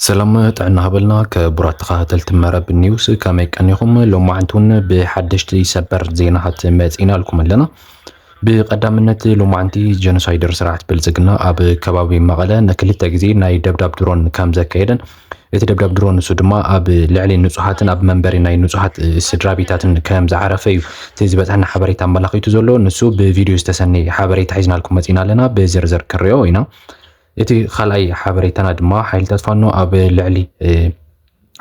سلام ጥዕና ሃበልና ከቡራት ተኸታተልቲ መረብ ኒውስ ከመይ ቀኒኹም ሎማዓንቱን ብሓደሽቲ ሰበር ዜናታት መፂና ልኩም ኣለና ብቀዳምነት ሎማዓንቲ ጀኖሳይደር ስርዓት ብልጽግና ኣብ ከባቢ መቐለ ንክልተ ግዜ ናይ ደብዳብ ድሮን ከም ዘካየደን እቲ ደብዳብ ድሮን እሱ ድማ ኣብ ልዕሊ ንጹሃትን ኣብ መንበሪ ናይ ንጹሃት ስድራቤታትን ከም ዝዓረፈ እዩ እቲ ዝበፅሐና ሓበሬታ ኣመላኺቱ ዘሎ ንሱ ብቪድዮ ዝተሰነየ ሓበሬታ ሒዝናልኩም መፂና ኣለና ብዝርዝር ክንሪኦ ኢና እቲ خلأي حبريتنا دما حيل تدفانو أب لعلي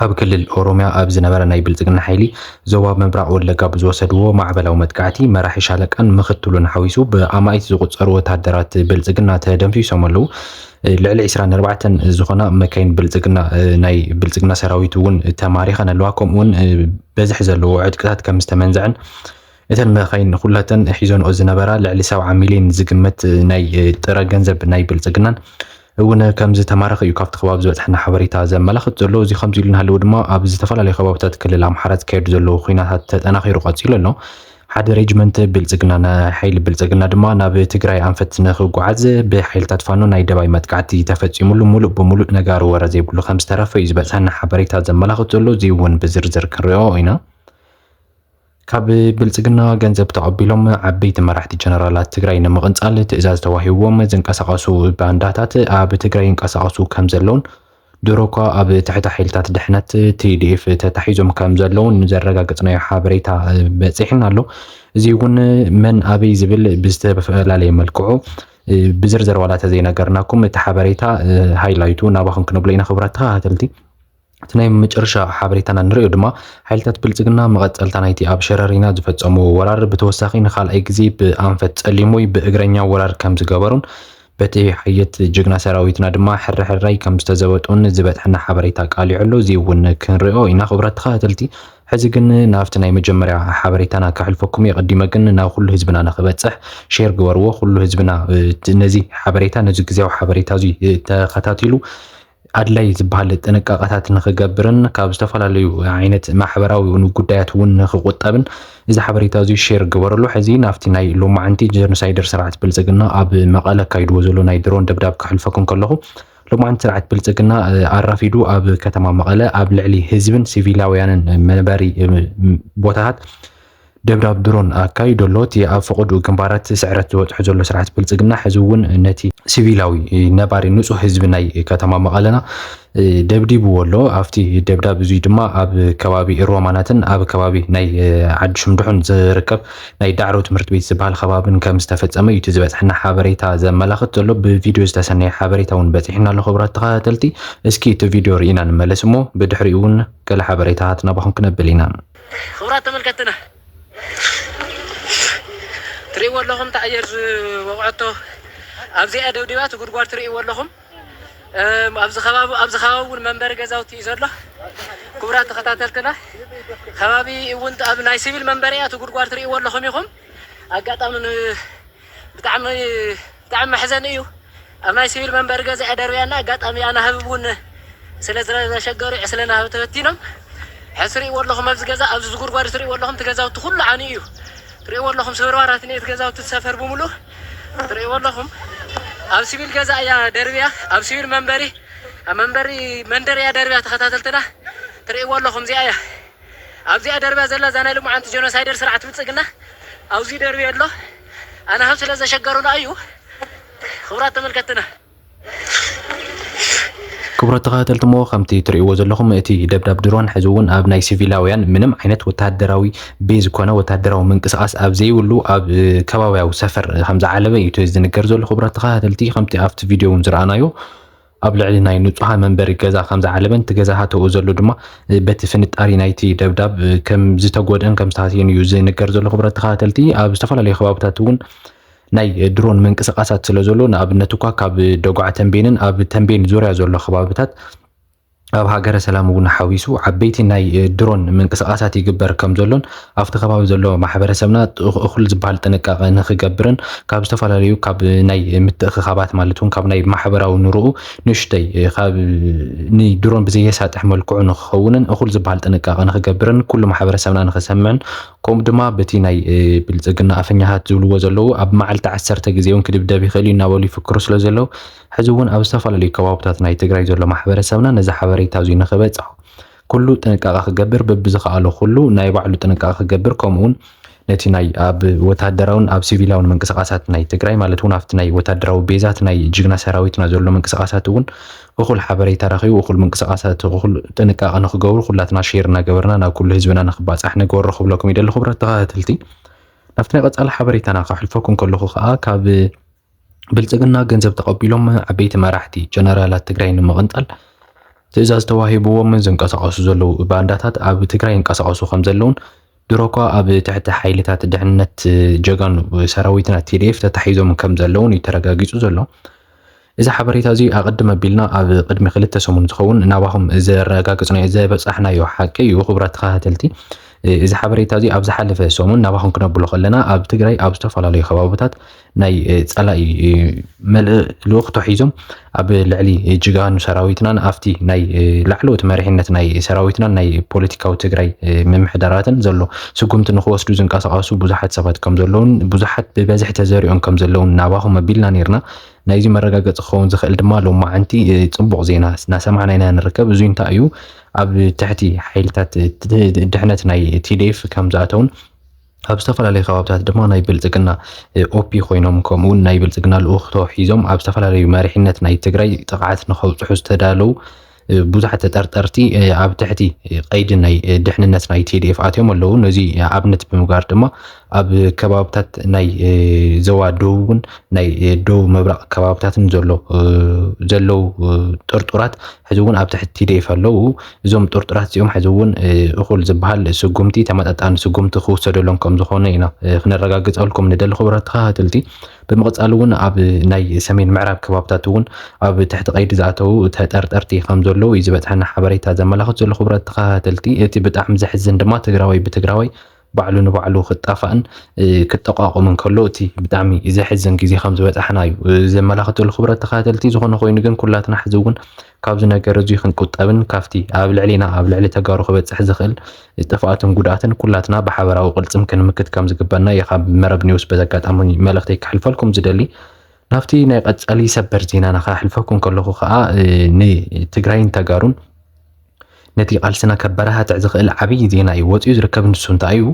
أب كل الأوروميا أب زنبرة ناي بلتقنا حيلي زواب مبرع ولا قاب زوسدو مع بلا ومتقعتي ما راح يشالك أن مختلون حويسو بأمايت زغط ثروة هدرات بلتقنا تهدم في سوملو لعلي إسران ربعة زخنا مكاين بلتقنا ناي بلتقنا سراويتون تماريخنا لواكم ون بزحزلو عدكات كمستمنزعن إذن مخاين خلاتن حيزون أزنبرة لعلي 7 مليون زقمت ناي ترى جنزب ناي بلتقنا هنا كم زي تمارخ يكافت خواب زوت حنا حبريتا زملخت زلو زي 5 مليون هالود ما أبز تفعل خوابتات كل الأمحارات كيد زلو خينات أنا خير قاتل لنا حد ريجمنت بلتقنا حيل بلتقنا دما ناب تجراي أنفت نخو قعز بحيل تدفانو ناي دباي متقعتي تفتي ملو بملو نجار ورا زي بلو 5 طرف يزبط حنا حبريتا زملخت زلو زي ون بزرزر كريو هنا كاب بلصقنا ገንዘብ ተቀቢሎም ዓበይቲ መራሕቲ ጀነራላት ትግራይ ንመቕንጻል ትእዛዝ ተዋሂቦም ዝንቀሳቐሱ ባንዳታት ኣብ ትግራይ ይንቀሳቐሱ ከም ዘለውን ድሮኳ ኣብ ትሕቲ ሓይልታት ድሕነት TDF ተታሒዞም ከም ዘለውን ዘረጋግጽናዮ ሓበሬታ በጽሕና ኣሎ እዚ እውን መን ኣበይ ዝብል ብዝተፈላለየ መልክዑ ብዝርዝር ዋላ ተዘይነገርናኩም እቲ ሓበሬታ ሃይላይቱ ናባኹም ክንብሎ ኢና ክብራት ተኸታተልቲ تناي مجرشة حبريتنا نريو دما حيلتات بلتقنا مغتلتا نايتي اب شررينا زفتصمو ورار بتوساخين خال ايكزي بانفت تسليموي باغرانيا ورار كم زغبرون بتي حيت جغنا سراويتنا دما حرحراي كم استزبطون زبطحنا حبريتا قاليعلو زيون كنريو اينا خبرات تخاتلتي حزي كن نافتناي مجمريا حبريتنا كحلفكم يقديما كن نا كل حزبنا نخبصح شير غورو كل حزبنا نزي حبريتا نزي غزيو حبريتا زي تخاتاتيلو أدلي زبالة تنقاقات نخجبرن كابستفعلوا عينة محبراو ونقودات ونخوطابن إذا حبريتا زي شير جبرلو حزين أفتناي لو ما عندي جنوسايدر سرعة بلزقنا أب مقالة كايد وزلو نايدرون دبداب كحلفكم كله لو ما عند سرعة بلزقنا عرفيدو أب كتما مقالة أب لعلي هزبن سيفيلاويان منباري بوتات دبداب درون كايدولوت يا فقد وكمبارات سعرت وتحزلو سرعة بلزقنا حزون نتي سيفيلاوي نباري نصو حزبنا كتما مقالنا دبدي بولو افتي دبداب زي دما اب كبابي روماناتن اب كبابي ناي عد شمدحون زركب ناي دعرو تمرت بيت زبال خبابن كم استفصمه يتزبطحنا حبريتا زملخت زلو بفيديو استسني حبريتاون بتحنا له خبرات تخاتلتي اسكي تو فيديو رينا نملسمو بدحريون كل حبريتاتنا بخون كنبلينا خبرات تملكتنا تريو لهم تعير وقعته أبزي أدوديات وقرقار تريو لهم أبز خباب والمنبر جزاوتي زرلا كبرات خطاتلتنا خبابي وانت أبناء سيفيل منبريات وقرقار تريو لهم يخم أقطع من بتعم حزن إيو أبناء سيفيل منبر جزا أدريانا قطع أنا هبون سلسلة شجري عسلنا هبتبتينهم حسري واللهم أبز جزا أبز قرقار تريو لهم تجزاوت كل عنيو تريو لهم سورواراتني تجزاوت تسافر بملو تريو لهم أب سيفيل جزا يا دربيا أب سيفيل منبري مندر يا دربيا تخاتلتنا تريو لهم زيايا أب زي دربيا زلا زانا لو معنت جنوسايدر سرعة بتصقنا أو زي دربيا الله أنا هم سلازا شجرونا أيو خبرات تملكتنا كبرات تقاتل تمو خمتي تريو زلهم اتي دبداب درون حزون اب ناي سيفيلاويان منم عينت وتهدراوي بيز كونه وتهدراو منقساس اب زي ولو اب كباوياو سفر حمزه علبه يتوز نغير زل خبرات تقاتلتي خمتي افت فيديو نزرانايو اب لعلي ناي نصها منبر غزا حمزه علبن تغزاهاتو زلو دما بت فنطاري نايتي دبداب كم زتغودن كم ستاتين يوز نغير زل خبرات تقاتلتي اب استفلالي خبابتاتون ناي درون منقسقاسات سلازولو نابنتوكا كاب دغعه تنبينن اب تنبين زوريا زولو خبابتات اب هاجر سلام ونحويسو عبيتي ناي درون منقسقاسات يغبر كم زولون افت خباب زولو محبرسبنا اخل زبال تنقاق نخغبرن كاب استفالاليو كاب ناي متخخابات مالتون كاب ناي محبراو نرو نشتي خاب ني درون بزي ساتح ملكو نخونن اخل زبال تنقاق نخغبرن كل محبرسبنا نخسمعن ከምኡ ድማ በቲ ናይ ብልጽግና ኣፈኛታት ዝብልዎ ዘለዉ ኣብ መዓልቲ 10 ግዜ እውን ክድብደብ ይኽእል እናበሉ ይፍክሩ ስለ ዘለዉ ሕዚ እውን ኣብ ዝተፈላለዩ ከባቢታት ናይ ትግራይ ዘሎ ማሕበረሰብና ነዚ ሓበሬታ እዚ ንኽበጽሖ ኩሉ ጥንቃቐ ክገብር በብዝኸኣሎ ኩሉ ናይ ባዕሉ ጥንቃቐ ክገብር ከምኡውን ነቲ ናይ ኣብ ወታደራውን ኣብ ሲቪላውን ምንቅስቓሳት ናይ ትግራይ ማለት እውን ኣብቲ ናይ ወታደራዊ ቤዛት ናይ ጅግና ሰራዊትና ዘሎ ምንቅስቓሳት እውን እኹል ሓበሬታ ረኺቡ እኹል ምንቅስቓሳት እኹል ጥንቃቐ ንኽገብሩ ኩላትና ሼር እናገበርና ናብ ኩሉ ህዝብና ንኽባጻሕ ንገብሮ ክብለኩም ይደሊ ክብረት ተኸታተልቲ ናብቲ ናይ ቀጻሊ ሓበሬታና ከሕልፈኩም ከለኹ ከዓ ካብ ብልጽግና ገንዘብ ተቐቢሎም ዓበይቲ መራሕቲ ጀነራላት ትግራይ ንምቕንጣል ትእዛዝ ተዋሂብዎም ዝንቀሳቐሱ ዘለዉ ባንዳታት ኣብ ትግራይ ይንቀሳቐሱ ከም ዘለውን ድሮኳ ኣብ ትሕቲ ሓይልታት ድሕንነት ጀጋኑ ሰራዊትና TDF ተታሒዞም ከም ዘለውን ይተረጋጊጹ ዘሎ እዚ ሓበሬታ እዚ ኣቐድመ ኣቢልና ኣብ ቅድሚ 2 ሰሙን ዝኸውን ናባኹም ዘረጋግጽናዮ ዘበጻሕናዮ ሓቂ እዩ ክቡራት ተኸታተልቲ እዚ ሓበሬታ እዚ ኣብ ዝሓለፈ ሰሙን ናባኹም ክነብሎ ከለና ኣብ ትግራይ ኣብ ዝተፈላለዩ ከባቢታት ናይ ጸላኢ ልኡኽቶ ሒዞም ኣብ ልዕሊ ጅጋኑ ሰራዊትናን ኣብቲ ናይ ላዕለዎት መሪሕነት ናይ ሰራዊትናን ናይ ፖለቲካዊ ትግራይ ምምሕዳራትን ዘሎ ስጉምቲ ንኽወስዱ ዝንቀሳቐሱ ብዙሓት ሰባት ከም ዘለውን ብዙሓት ብበዝሒ ተዘሪኦም ከም ዘለውን ናባኹም ኣቢልና ነርና ናይዚ መረጋገፂ ክኸውን ዝኽእል ድማ ሎማዓንቲ ጽቡቕ ዜና እናሰማዕና ኢና ንርከብ እዙይ እንታይ እዩ ኣብ ትሕቲ ሓይልታት ድሕነት ናይ TDF ከም ዝኣተውን ኣብ ዝተፈላለዩ ከባቢታት ድማ ናይ ብልጽግና ኦፒ ኮይኖም ከምኡውን ናይ ብልጽግና ልኡኽቶ ሒዞም ኣብ ዝተፈላለዩ መሪሕነት ናይ ትግራይ ጥቕዓት ንኸብጽሑ ዝተዳለዉ ብዙሓት ተጠርጠርቲ ኣብ ትሕቲ ቀይዲ ናይ ድሕንነት ናይ TDF ኣትዮም ኣለዉ ነዚ ኣብነት ብምግባር ድማ ኣብ ከባቢታት ናይ ዞባ ደቡብን ናይ ደቡብ ምብራቕ ከባቢታትን ዘለዉ ጥርጡራት ሕዚ እውን ኣብ ትሕቲ TDF ኣለዉ እዞም ጥርጡራት እዚኦም ሕዚ እውን እኹል ዝበሃል ስጉምቲ ተመጣጣኒ ስጉምቲ ክውሰደሎም ከም ዝኾነ ኢና ክነረጋግጸልኩም ንደሊ ክቡራት ተኸታተልቲ ብምቕጻል እውን ኣብ ናይ ሰሜን ምዕራብ ከባቢታት እውን ኣብ ትሕቲ ቀይዲ ዝኣተዉ ተጠርጠርቲ ከም ዘለዉ እዩ ዝበፅሐና ሓበሬታ ዘመላኽት ዘሎ ክቡራት ተኸታተልቲ እቲ ብጣዕሚ ዘሕዝን ድማ ትግራዋይ ብትግራዋይ ባዕሉ ንባዕሉ ክጣፋእን ክጠቋቆምን ከሎ እቲ ብጣዕሚ ዘሕዝን ግዜ ከም ዝበፅሐና እዩ ዘመላኽት ዘሎ ክቡራት ተኸታተልቲ ዝኾነ ኮይኑ ግን ኩላትና ሕዚ እውን ካብዚ ነገር እዚ ክንቁጠብን ካብቲ ኣብ ልዕሊና ኣብ ልዕሊ ተጋሩ ክበፅሕ ዝኽእል ጥፍኣትን ጉድኣትን ኩላትና ብሓበራዊ ቅልፅም ክንምክት ከም ዝግበአና ካብ መረብ ኒውስ በዘጋጣሚ መልእኽተይ ክሕልፈልኩም ዝደሊ ናብቲ ናይ ቀጻሊ ሰበር ዜናና ክሕልፈኩም ከለኹ ከዓ ንትግራይን ተጋሩን ነቲ ቃልስና ከበረሃትዕ ዝኽእል ዓብይ ዜና እዩ ወፂኡ ዝርከብ ንሱ እንታይ እዩ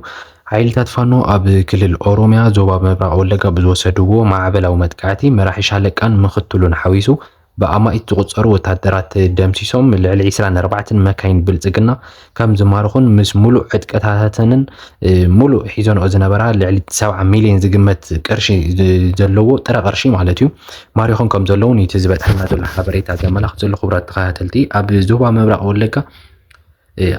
ሓይልታት ፋኖ ኣብ ክልል ኦሮሚያ ዞባ ምብራቕ ወለጋ ብዝወሰድዎ ማዕበላዊ መጥቃዕቲ መራሒ ሻለቃን ምኽትሉን ሓዊሱ ብኣማኢት ዝቁፀሩ ወታደራት ደምሲሶም ልዕሊ 24 መካይን ብልጽግና ከም ዝማርኹን ምስ ሙሉእ ዕጥቅታተንን ሙሉእ ሒዞንኦ ዝነበራ ልዕሊ 70 ሚልዮን ዝግመት ቅርሺ ዘለዎ ጥረ ቅርሺ ማለት እዩ ማሪኾም ከም ዘለውን እቲ ዝበፅሐና ዘሎ ሓበሬታ ዘመላኽት ዘሎ ክቡራት ተኸታተልቲ ኣብ ዞባ ምብራቕ ወለጋ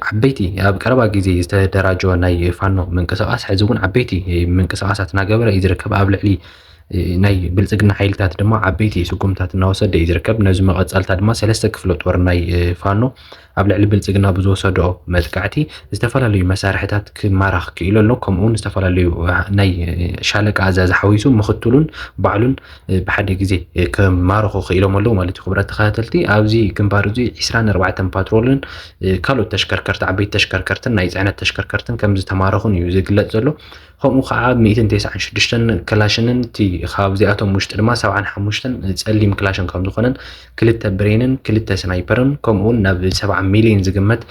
ዓበይቲ ኣብ ቀረባ ግዜ ዝተደራጀወ ናይ ፋኖ ምንቅስቓስ ሕዚ እውን ዓበይቲ ምንቅስቓሳት እናገበረ እዩ ዝርከብ ኣብ ልዕሊ ናይ ብልጽግና ሓይልታት ድማ ዓበይቲ ስጉምታት እናወሰደ እዩ ዝርከብ ነዚ መቐጻልታ ድማ 3 ክፍለ ጦር ናይ ፋኖ ኣብ ልዕሊ ብልጽግና ብዝወሰድኦ መጥቃዕቲ ዝተፈላለዩ መሳርሕታት ክማራኽ ክኢሉ ኣሎ ከምኡውን ዝተፈላለዩ ናይ ሻለቃ ኣዛዚ ሓዊሱ ምኽትሉን ባዕሉን ብሓደ ግዜ ክማርኹ ክኢሎም ኣለዉ ማለት እዩ ክቡራት ተኸታተልቲ ኣብዚ ግንባር እዚ 24 ፓትሮልን ካልኦት ተሽከርከርቲ ዓበይቲ ተሽከርከርትን ናይ ፅዕነት ተሽከርከርትን ከም ዝተማረኹን እዩ ዝግለጽ ዘሎ ከምኡ ከዓ 196 ክላሽንን እቲ ካብዚኣቶም ውሽጢ ድማ 75 ጸሊም ክላሽን ከም ዝኾነን 2 ብሬንን 2 ስናይፐርን ከምኡውን ናብ 70 ሚልዮን ዝግመት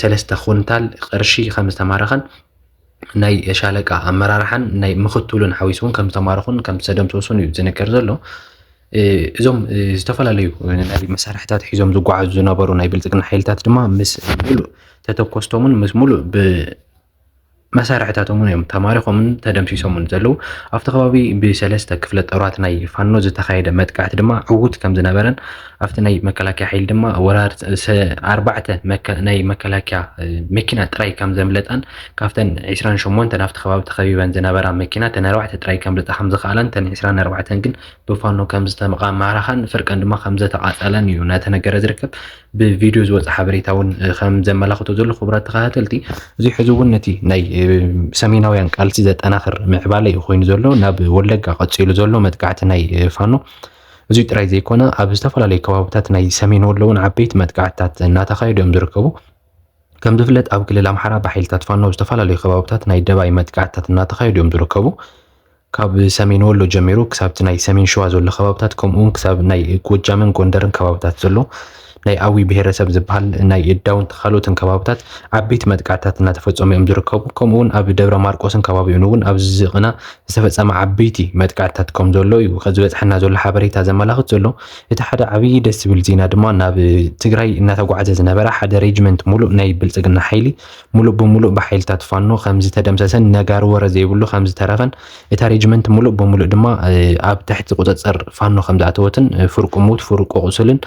3 ኩንታል ቅርሺ ከም ዝተማረኸን ናይ ሻለቃ ኣመራርሓን ናይ ምኽትሉን ሓዊሱን ከም ዝተማረኹን ከም ዝተደምሰሱን እዩ ዝነገር ዘሎ እዞም ዝተፈላለዩ ናይ መሳርሕታት ሒዞም ዝጓዓዙ ዝነበሩ ናይ ብልጽግና ሓይልታት ድማ ምስ ሙሉእ ተተኮስቶምን ምስ ሙሉእ መሳርሕታቶም እዮም ተማሪኾምን ተደምሲሶምን ዘለዉ ኣብቲ ከባቢ ብ3 ክፍለ ጦራት ናይ ፋኖ ዝተኻየደ መጥቃዕቲ ድማ ዕዉት ከም ዝነበረን ኣብቲ ናይ መከላከያ ሓይሊ ድማ ወራር 4 ናይ መከላከያ መኪና ጥራይ ከም ዘምለጣን ካብተን 28 ናብቲ ከባቢ ተኸቢበን ዝነበራ መኪና ተን 4 ጥራይ ከም ዝለጣ ከም ዝኸኣለን ተን 24 ግን ብፋኖ ከም ዝተመቓማራኻን ፍርቀን ድማ ከም ዝተቓጸለን እዩ እናተነገረ ዝርከብ ብቪድዮ ዝወፀ ሓበሬታ እውን ከም ዘመላኽቶ ዘሎ ክቡራት ተኸታተልቲ እዚ ሕዚ እውን ነቲ ናይ ሰሜናውያን ቃልሲ ዘጠናኽር ምዕባለ እዩ ኮይኑ ዘሎ ናብ ወለጋ ቀፂሉ ዘሎ መጥቃዕቲ ናይ ፋኖ እዚ ጥራይ ዘይኮነ ኣብ ዝተፈላለዩ ከባቢታት ናይ ሰሜን ወሎ እውን ዓበይቲ መጥቃዕትታት እናተኻየዱ እዮም ዝርከቡ ከም ዝፍለጥ ኣብ ክልል ኣምሓራ ብሓይልታት ፋኖ ዝተፈላለዩ ከባቢታት ናይ ደባይ መጥቃዕትታት እናተኻየዱ እዮም ዝርከቡ ካብ ሰሜን ወሎ ጀሚሩ ክሳብቲ ናይ ሰሜን ሸዋ ዘሎ ከባቢታት ከምኡውን ክሳብ ናይ ጎጃምን ጎንደርን ከባቢታት ዘሎ ናይ ኣዊ ብሄረሰብ ዝበሃል ናይ እዳውን ተኻሎትን ከባቢታት ዓበይቲ መጥቃዕትታት እናተፈጸሙ እዮም ዝርከቡ ከምኡውን ኣብ ደብረ ማርቆስን ከባቢኡን እውን ኣብ ዝቕና ዝተፈጸመ ዓበይቲ መጥቃዕትታት ከም ዘሎ እዩ ከዝበፅሐና ዘሎ ሓበሬታ ዘመላኽት ዘሎ እቲ ሓደ ዓብይ ደስ ዝብል ዜና ድማ ናብ ትግራይ እናተጓዓዘ ዝነበረ ሓደ ሬጅመንት ሙሉእ ናይ ብልጽግና ሓይሊ ሙሉእ ብሙሉእ ብሓይልታት ፋኖ ከም ዝተደምሰሰን ነጋር ወረ ዘይብሉ ከም ዝተረፈን እታ ሬጅመንት ሙሉእ ብሙሉእ ድማ ኣብ ትሕቲ ቁፅፅር ፋኖ ከም ዝኣተወትን ፍርቁ ሙት ፍርቁ ቁስልን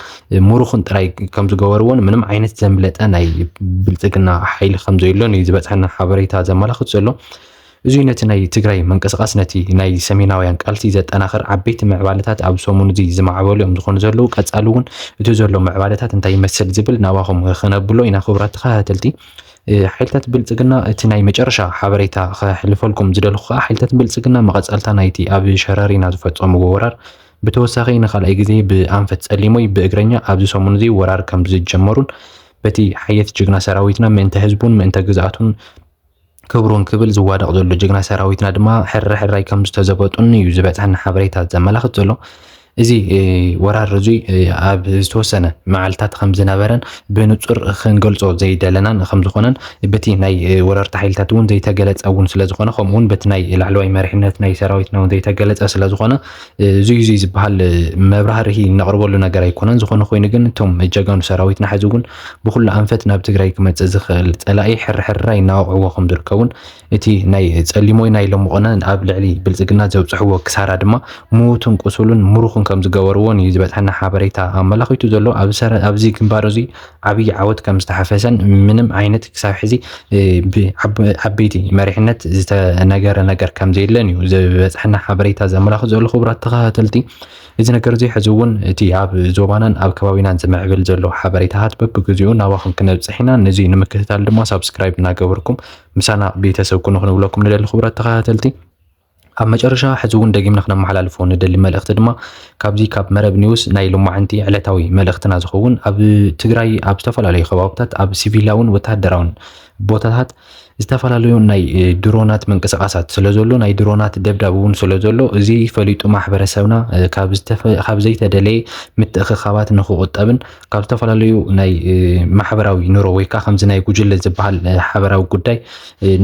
ሙሩኽን ጥራይ ከም ዝገበርዎን ምንም ዓይነት ዘምለጠ ናይ ብልጽግና ሓይሊ ከም ዘይሎን እዩ ዝበፅሐና ሓበሬታ ዘመላኽት ዘሎ እዚ ነቲ ናይ ትግራይ መንቀሳቐስ ነቲ ናይ ሰሜናውያን ቃልሲ ዘጠናኽር ዓበይቲ ምዕባለታት ኣብ ሰሙን እዚ ዝማዕበሉ እዮም ዝኾኑ ዘለዉ ቀጻሊ እውን እቲ ዘሎ ምዕባለታት እንታይ ይመስል ዝብል ናባኹም ክነብሎ ኢና ክቡራት ተኸታተልቲ ሓይልታት ብልጽግና እቲ ናይ መጨረሻ ሓበሬታ ከሕልፈልኩም ዝደልኹ ከዓ ሓይልታት ብልጽግና መቐጻልታ ናይቲ ኣብ ሸረሪና ዝፈጸምዎ ወራር ብተወሳኺ ንኻልኣይ ግዜ ብኣንፈት ጸሊሞይ ብእግረኛ ኣብዚ ሰሙን እዚ ወራር ከም ዝጀመሩን በቲ ሓየት ጅግና ሰራዊትና ምእንተ ህዝቡን ምእንተ ግዝኣቱን ክብሩን ክብል ዝዋደቕ ዘሎ ጅግና ሰራዊትና ድማ ሕራይ ከም ዝተዘበጡን እዩ ዝበፅሐና ሓበሬታ ዘመላኽት ዘሎ እዚ ወራር እዚ ኣብ ዝተወሰነ መዓልታት ከም ዝነበረን ብንጹር ክንገልጾ ዘይደለናን ከም ዝኾነን በቲ ናይ ወረርቲ ሓይልታት እውን ዘይተገለጸ እውን ስለ ዝኾነ ከምኡውን በቲ ናይ ላዕለዋይ መሪሕነት ናይ ሰራዊትና እውን ዘይተገለጸ ስለ ዝኾነ እዚ ዝበሃል መብራህርሂ ነቕርበሉ ነገር ኣይኮነን ዝኾነ ኮይኑ ግን እቶም ጀጋኑ ሰራዊትና ሕዚ እውን ብኩሉ ኣንፈት ናብ ትግራይ ክመጽእ ዝኽእል ጸላኢ ሕርሕራይ እናወቕዕዎ ከም ዝርከቡን እቲ ናይ ጸሊሞይ ናይ ሎምቆነ ኣብ ልዕሊ ብልጽግና ዘብፅሕዎ ክሳራ ድማ ሙቱን ቁስሉን ሙሩኽን ከም ዝገበርዎን እዩ ዝበፅሐና ሓበሬታ ኣመላኺቱ ዘሎ ኣብዚ ግንባር እዚ ዓብይ ዓወት ከም ዝተሓፈሰን ምንም ዓይነት ክሳብ ሕዚ ብዓበይቲ መሪሕነት ዝተነገረ ነገር ከም ዘየለን እዩ ዝበፅሐና ሓበሬታ ዘመላኽት ዘሎ ክቡራት ተኸታተልቲ እዚ ነገር እዚ ሕዚ እውን እቲ ኣብ ዞባናን ኣብ ከባቢናን ዝምዕብል ዘሎ ሓበሬታታት በብግዚኡ ናባኹም ክነብፅሕ ኢና ነዚ ንምክትታል ድማ ሳብስክራይብ እናገበርኩም ምሳና ቤተሰብ ኩኑ ክንብለኩም ንደሊ ክቡራት ተኸታተልቲ ኣብ መጨረሻ ሕዚ እውን ደጊምና ክነመሓላልፎ ንደሊ መልእኽቲ ድማ ካብዚ ካብ መረብ ኒውስ ናይ ሎማዓንቲ ዕለታዊ መልእኽትና ዝኸውን ኣብ ትግራይ ኣብ ዝተፈላለዩ ከባቢታት ኣብ ሲቪላውን ወተሃደራውን ቦታታት ዝተፈላለዩ ናይ ድሮናት መንቀሳቐሳት ስለዘሎ ናይ ድሮናት ደብዳብ እውን ስለዘሎ እዚ ፈሊጡ ማሕበረሰብና ካብ ዘይተደለየ ምትእኽኻባት ንኽቁጠብን ካብ ዝተፈላለዩ ናይ ማሕበራዊ ኑሮ ወይ ከዓ ከምዚ ናይ ጉጅለ ዝበሃል ሓበራዊ ጉዳይ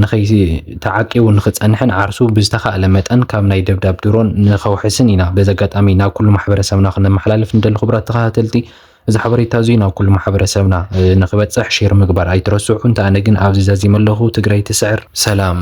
ንኸይተዓቂቡ ንኽፀንሕን ዓርሱ ብዝተኻእለ መጠን ካብ ናይ ደብዳብ ድሮን ንኸውሕስን ኢና በዚ ኣጋጣሚ ናብ ኩሉ ማሕበረሰብና ክነመሓላልፍ ንደሊ ክቡራት ተኸታተልቲ እዚ ሓበሬታ እዚ ናብ ኩሉ ማሕበረሰብና ንኽበፅሕ ሼር ምግባር ኣይትረስዑ እንተ ኣነ ግን ኣብዚ ዛዚመለኹ ትግራይ ትስዕር ሰላም